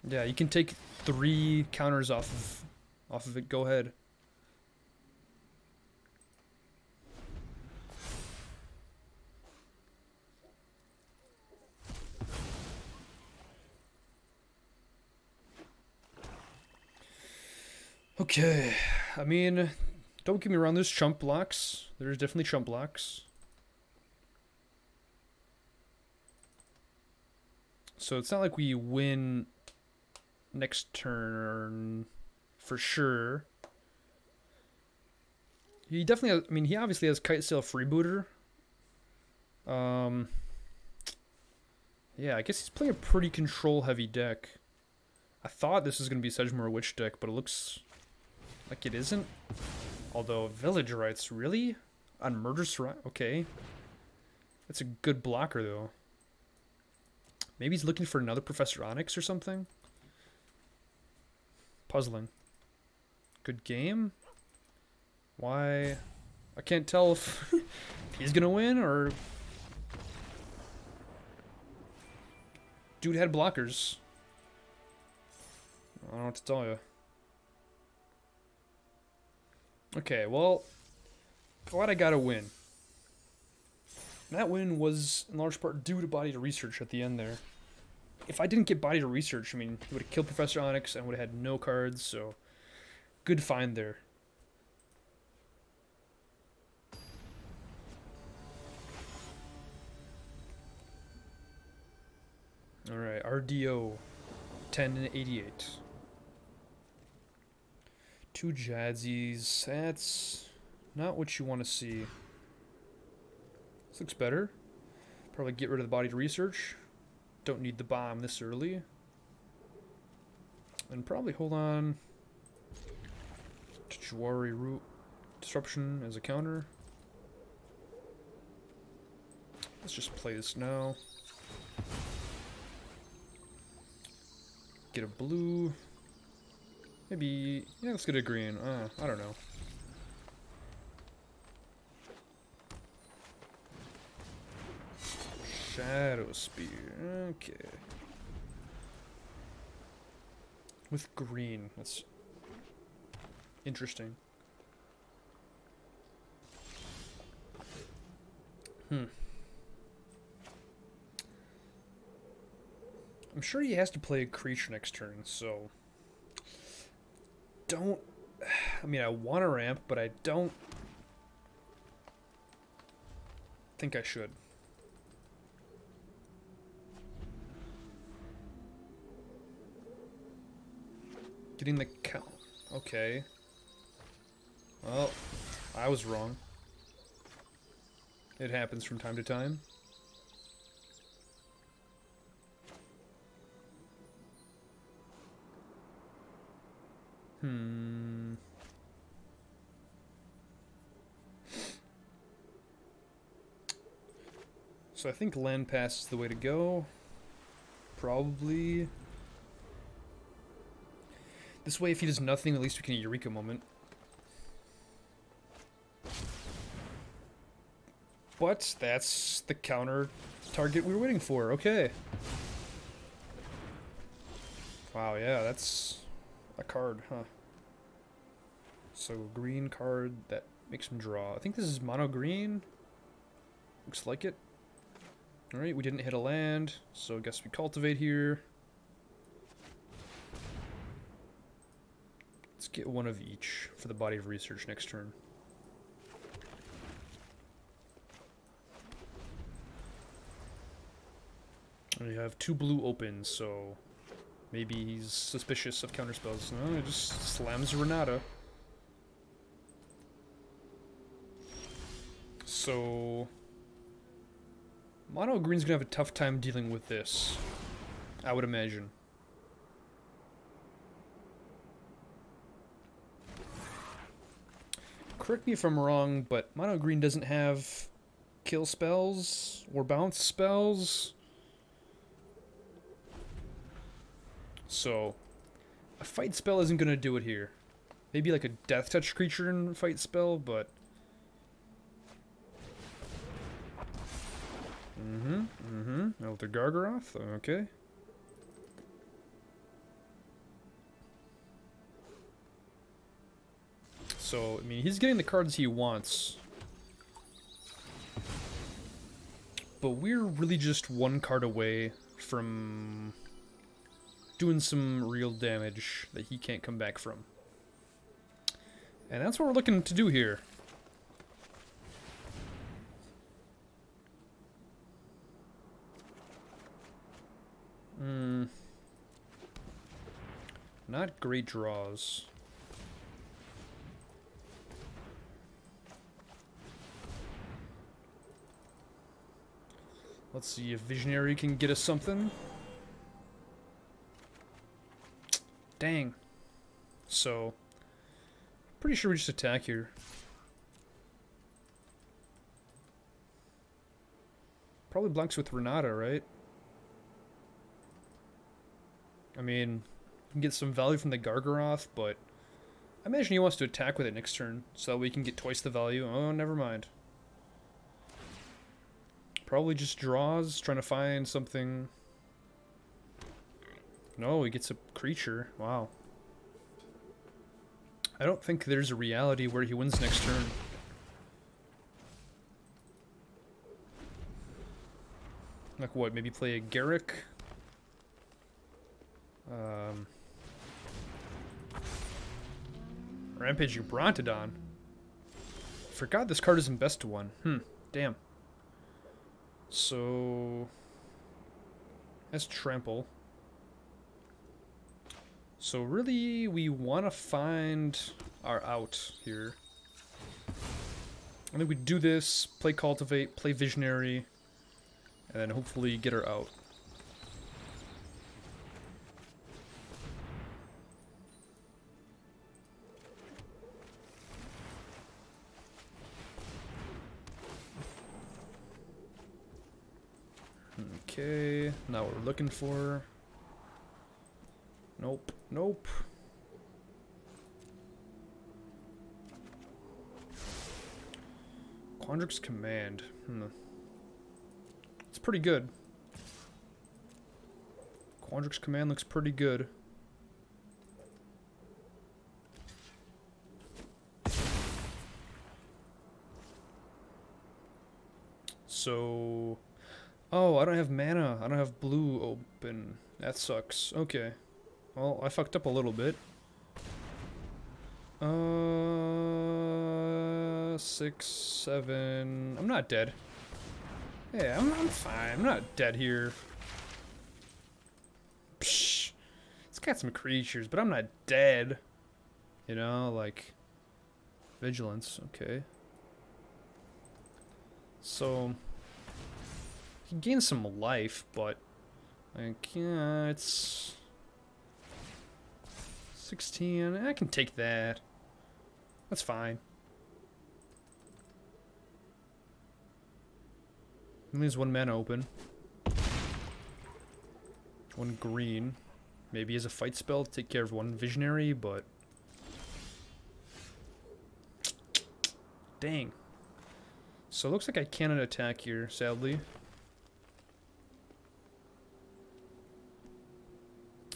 Yeah, you can take 3 counters off of it. Go ahead. Okay, I mean, don't get me wrong, there's chump blocks. There's definitely chump blocks. So it's not like we win next turn for sure. He definitely has, I mean, he obviously has Kite Sail Freebooter. Yeah, I guess he's playing a pretty control-heavy deck. I thought this was going to be Sedgemoor Witch deck, but it looks like it isn't. Although, Village Rites, really? On Murderous Riot? Okay. That's a good blocker, though. Maybe he's looking for another Professor Onyx or something? Puzzling. Good game? Why? I can't tell if he's gonna win or... Dude had blockers. I don't know what to tell you. Okay, well, glad I got a win. That win was in large part due to Body to Research at the end there. If I didn't get Body to Research, I mean, he would have killed Professor Onyx and would have had no cards, so good find there. Alright, RDO 1088. 2 Jadzis. That's not what you want to see. This looks better. Probably get rid of the Body to Research. Don't need the bomb this early. And probably hold on to Jawari Root Disruption as a counter. Let's just play this now. Get a blue. Maybe, yeah, let's get a green. I don't know. Shadow Spear. Okay. With green. That's interesting. I'm sure he has to play a creature next turn, so... Don't... I mean, I want to ramp, but I don't think I should. Getting the count. Okay. Well, I was wrong. It happens from time to time. So I think land pass is the way to go. Probably. This way, if he does nothing, at least we can Eureka Moment. But that's the counter target we were waiting for. Okay. Wow, yeah, that's a card, huh? So, green card that makes him draw. I think this is mono green. Looks like it. Alright, we didn't hit a land, so I guess we cultivate here. Let's get one of each for the Body of Research next turn. We have 2 blue opens, so maybe he's suspicious of counterspells. No, he just slams Renata. So mono green's gonna have a tough time dealing with this, I would imagine. Correct me if I'm wrong, but mono green doesn't have kill spells or bounce spells. So, a fight spell isn't going to do it here. Maybe like a death touch creature in a fight spell, but... Elder Gargaroth, okay. So, I mean, he's getting the cards he wants. But we're really just one card away from doing some real damage that he can't come back from. And that's what we're looking to do here. Not great draws. Let's see if Visionary can get us something. Dang. So, pretty sure we just attack here. Probably blanks with Renata, right? I mean, you can get some value from the Gargaroth, but I imagine he wants to attack with it next turn, so that we can get twice the value. Oh, never mind. Probably just draws, trying to find something. No, he gets a creature. Wow. I don't think there's a reality where he wins next turn. Like what, maybe play a Garrick? Rampaging Brontodon. Forgot this card isn't best to one. Damn. So... that's Trample. So really, we want to find our out here. I think we do this, play Cultivate, play Visionary, and then hopefully get her out. Okay, now what we're looking for. Nope, nope. Quandrix Command. It's pretty good. Quandrix Command looks pretty good. So... oh, I don't have mana. I don't have blue open. That sucks. Okay. Well, I fucked up a little bit. 6, 7... I'm not dead. Yeah, I'm fine. I'm not dead here. Psh. It's got some creatures, but I'm not dead. You know, like... Vigilance. Okay. So... he gains some life, but... like, yeah, it's... 16, I can take that. That's fine. He leaves one mana open. One green. Maybe he has a fight spell to take care of one Visionary, but... dang. So it looks like I cannot attack here, sadly.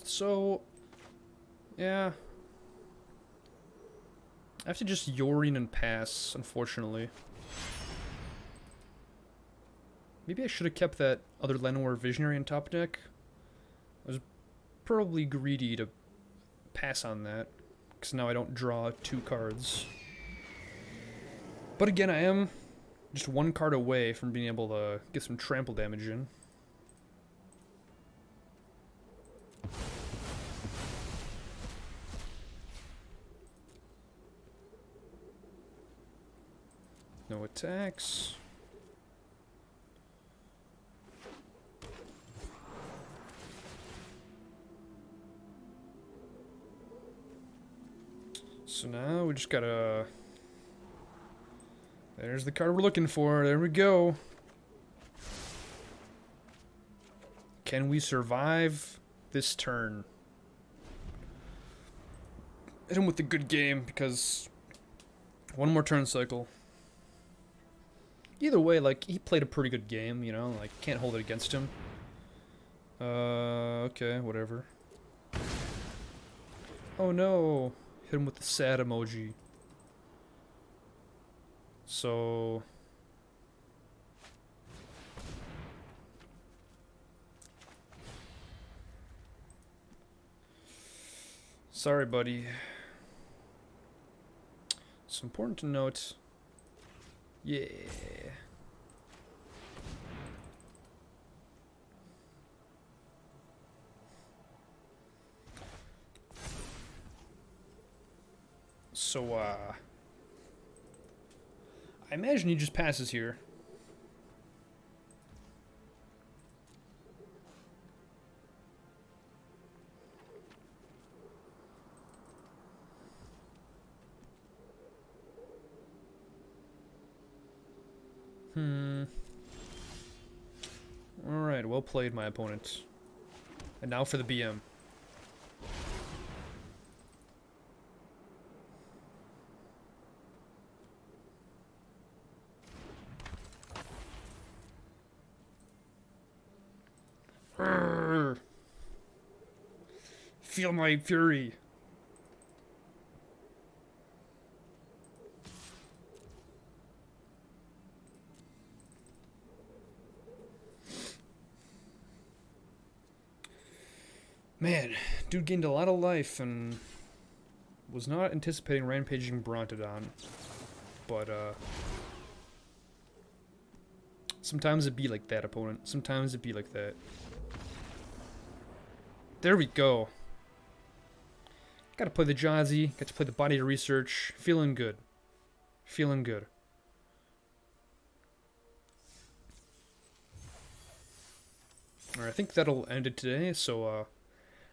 So... yeah. I have to just Yoreen and pass, unfortunately. Maybe I should have kept that other Llanowar Visionary in top deck. I was probably greedy to pass on that, because now I don't draw 2 cards. But again, I am just 1 card away from being able to get some trample damage in. No attacks. So now we just gotta... there's the card we're looking for. There we go. Can we survive this turn? Hit him with a good game, because one more turn cycle. Either way, like, he played a pretty good game, you know? Like, can't hold it against him. Okay, whatever. Oh no! Hit him with the sad emoji. So... sorry, buddy. It's important to note... yeah. So, I imagine he just passes here. Alright, well played, my opponent. And now for the BM. Urgh. Feel my fury. Man, dude gained a lot of life and was not anticipating rampaging Brontodon. But, sometimes it be like that, opponent. Sometimes it be like that. There we go. Gotta play the Jadzi. Got to play the body research. Feeling good. Feeling good. Alright, I think that'll end it today. So,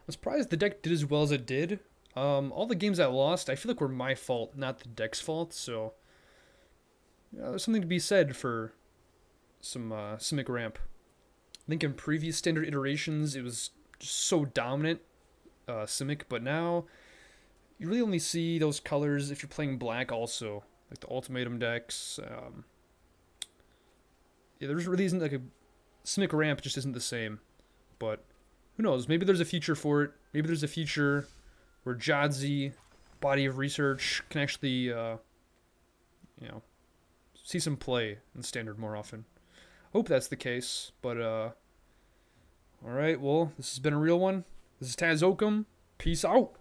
I'm surprised the deck did as well as it did. All the games I lost, I feel like were my fault, not the deck's fault. So, there's something to be said for some Simic Ramp. I think in previous standard iterations, it was just so dominant, Simic, but now you really only see those colors if you're playing black also, like the Ultimatum decks. Yeah, there really isn't like a Simic Ramp just isn't the same, but who knows? Maybe there's a future for it. Maybe there's a future where Jadzi, body of research, can actually, you know, see some play in standard more often. Hope that's the case, but alright, well, this has been a real one. This is Taz Oakham. Peace out.